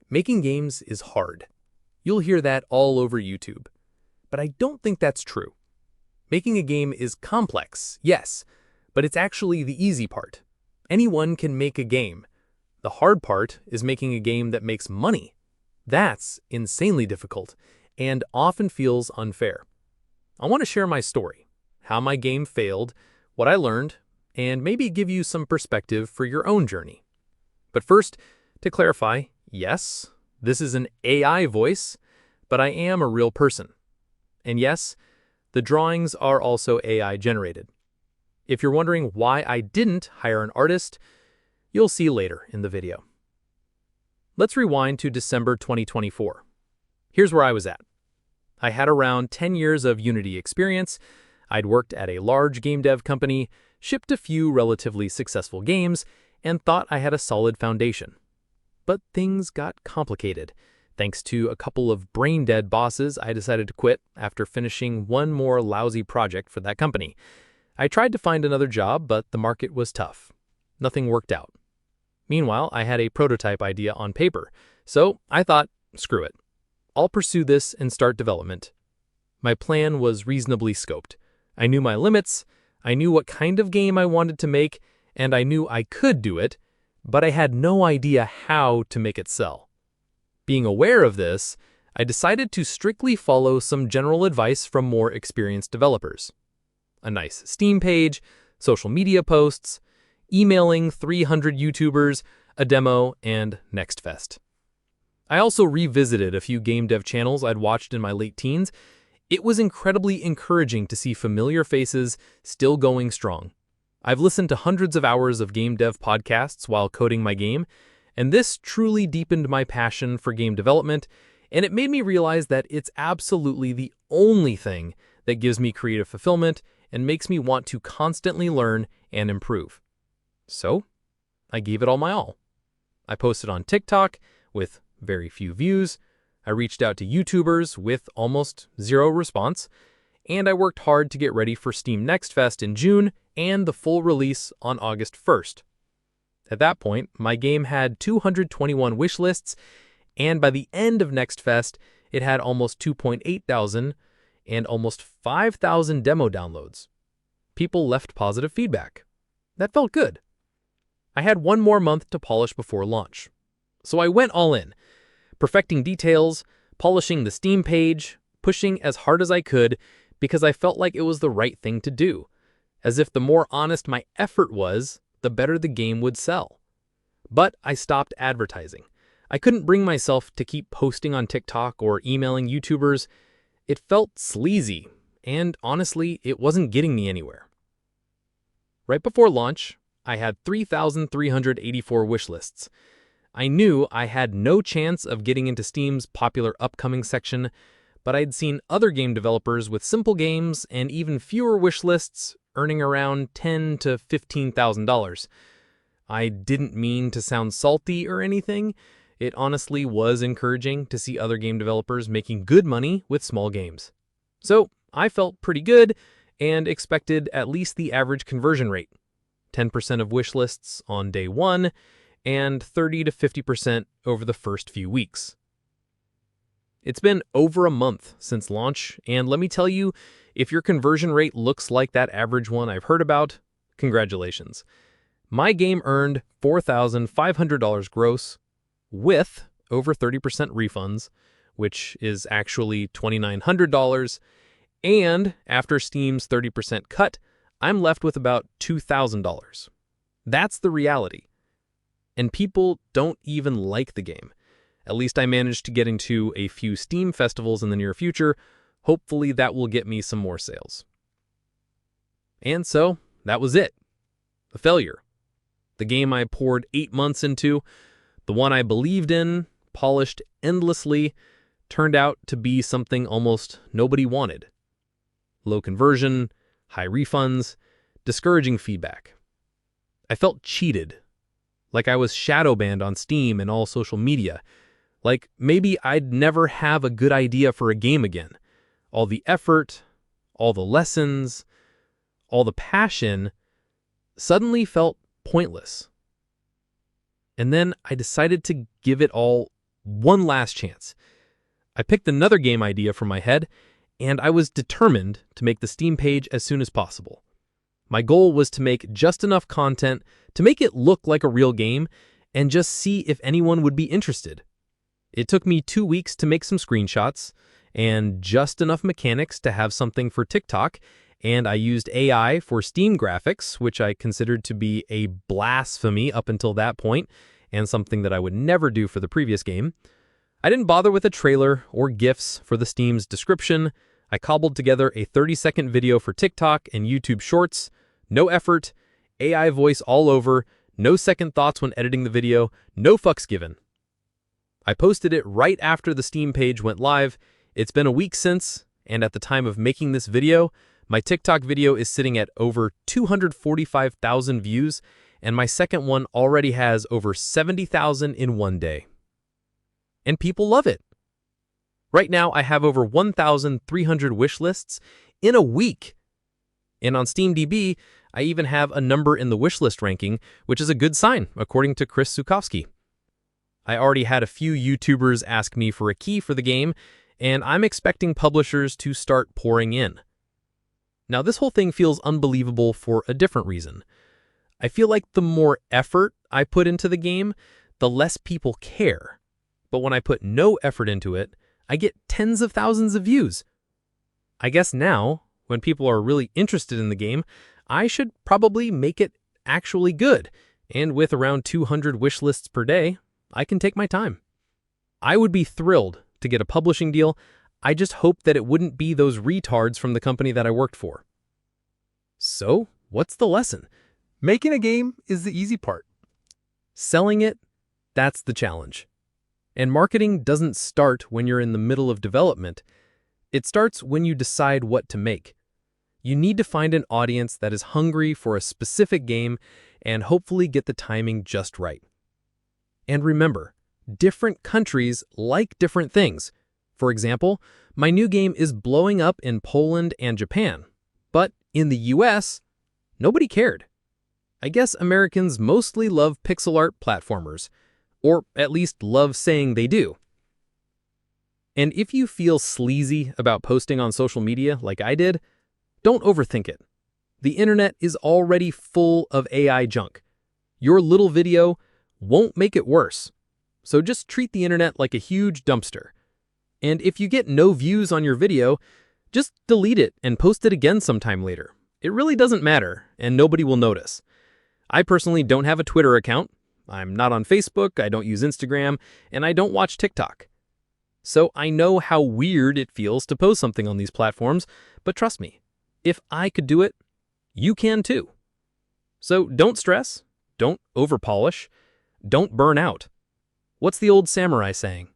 Making games is hard. You'll hear that all over YouTube. But I don't think that's true. Making a game is complex, yes, but it's actually the easy part. Anyone can make a game. The hard part is making a game that makes money. That's insanely difficult and often feels unfair. I want to share my story, how my game failed, what I learned, and maybe give you some perspective for your own journey. But first, to clarify, yes, this is an AI voice, but I am a real person. And yes, the drawings are also AI generated. If you're wondering why I didn't hire an artist, you'll see later in the video. Let's rewind to December 2024. Here's where I was at. I had around 10 years of Unity experience. I'd worked at a large game dev company, shipped a few relatively successful games, and thought I had a solid foundation. But things got complicated. Thanks to a couple of brain-dead bosses, I decided to quit after finishing one more lousy project for that company. I tried to find another job, but the market was tough. Nothing worked out. Meanwhile, I had a prototype idea on paper, so I thought, screw it. I'll pursue this and start development. My plan was reasonably scoped. I knew my limits, I knew what kind of game I wanted to make, and I knew I could do it, but I had no idea how to make it sell. Being aware of this, I decided to strictly follow some general advice from more experienced developers. A nice Steam page, social media posts, emailing 300 YouTubers, a demo, and NextFest. I also revisited a few game dev channels I'd watched in my late teens. It was incredibly encouraging to see familiar faces still going strong. I've listened to hundreds of hours of game dev podcasts while coding my game, and this truly deepened my passion for game development, and it made me realize that it's absolutely the only thing that gives me creative fulfillment and makes me want to constantly learn and improve. So, I gave it all my all. I posted on TikTok with very few views, I reached out to YouTubers with almost zero response, and I worked hard to get ready for Steam Next Fest in June and the full release on August 1st. At that point, my game had 221 wishlists, and by the end of Next Fest, it had almost 2.8 thousand and almost 5,000 demo downloads. People left positive feedback. That felt good. I had one more month to polish before launch. So I went all in, perfecting details, polishing the Steam page, pushing as hard as I could because I felt like it was the right thing to do, as if the more honest my effort was, the better the game would sell. But I stopped advertising. I couldn't bring myself to keep posting on TikTok or emailing YouTubers. It felt sleazy, and honestly, it wasn't getting me anywhere. Right before launch, I had 3,384 wishlists. I knew I had no chance of getting into Steam's popular upcoming section, but I'd seen other game developers with simple games and even fewer wishlists earning around $10,000 to $15,000. I didn't mean to sound salty or anything. It honestly was encouraging to see other game developers making good money with small games. So I felt pretty good and expected at least the average conversion rate, 10% of wishlists on day one and 30 to 50% over the first few weeks. It's been over a month since launch, and let me tell you, if your conversion rate looks like that average one I've heard about, congratulations. My game earned $4,500 gross with over 30% refunds, which is actually $2,900, and after Steam's 30% cut, I'm left with about $2,000. That's the reality. And people don't even like the game. At least I managed to get into a few Steam festivals in the near future. Hopefully that will get me some more sales. And so, that was it. A failure. The game I poured 8 months into, the one I believed in, polished endlessly, turned out to be something almost nobody wanted. Low conversion, high refunds, discouraging feedback. I felt cheated, like I was shadow banned on Steam and all social media, like maybe I'd never have a good idea for a game again. All the effort, all the lessons, all the passion suddenly felt pointless. And then I decided to give it all one last chance. I picked another game idea from my head, and I was determined to make the Steam page as soon as possible. My goal was to make just enough content to make it look like a real game and just see if anyone would be interested. It took me 2 weeks to make some screenshots and just enough mechanics to have something for TikTok, and I used AI for Steam graphics, which I considered to be a blasphemy up until that point, and something that I would never do for the previous game. I didn't bother with a trailer or GIFs for the Steam's description. I cobbled together a 30-second video for TikTok and YouTube Shorts. No effort, AI voice all over, no second thoughts when editing the video, no fucks given. I posted it right after the Steam page went live. It's been a week since, and at the time of making this video, my TikTok video is sitting at over 245,000 views, and my second one already has over 70,000 in one day. And people love it. Right now, I have over 1,300 wish lists in a week. And on SteamDB, I even have a number in the wishlist ranking, which is a good sign, according to Chris Zukowski. I already had a few YouTubers ask me for a key for the game, and I'm expecting publishers to start pouring in. Now, this whole thing feels unbelievable for a different reason. I feel like the more effort I put into the game, the less people care. But when I put no effort into it, I get tens of thousands of views. I guess now, when people are really interested in the game, I should probably make it actually good. And with around 200 wish lists per day, I can take my time. I would be thrilled to get a publishing deal. I just hope that it wouldn't be those retards from the company that I worked for. So, what's the lesson? Making a game is the easy part. Selling it, that's the challenge. And marketing doesn't start when you're in the middle of development. It starts when you decide what to make. You need to find an audience that is hungry for a specific game and hopefully get the timing just right. And remember, different countries like different things. For example, my new game is blowing up in Poland and Japan, but in the US, nobody cared. I guess Americans mostly love pixel art platformers, or at least love saying they do. And if you feel sleazy about posting on social media like I did, don't overthink it. The internet is already full of AI junk. Your little video won't make it worse. So just treat the internet like a huge dumpster. And if you get no views on your video, just delete it and post it again sometime later. It really doesn't matter, and nobody will notice. I personally don't have a Twitter account. I'm not on Facebook, I don't use Instagram, and I don't watch TikTok. So I know how weird it feels to post something on these platforms, but trust me, if I could do it, you can too. So don't stress, don't overpolish, don't burn out. What's the old samurai saying?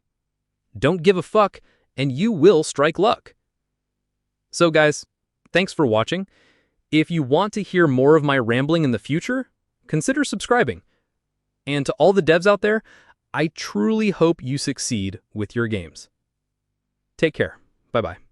Don't give a fuck, and you will strike luck. So guys, thanks for watching. If you want to hear more of my rambling in the future, consider subscribing. And to all the devs out there, I truly hope you succeed with your games. Take care. Bye-bye.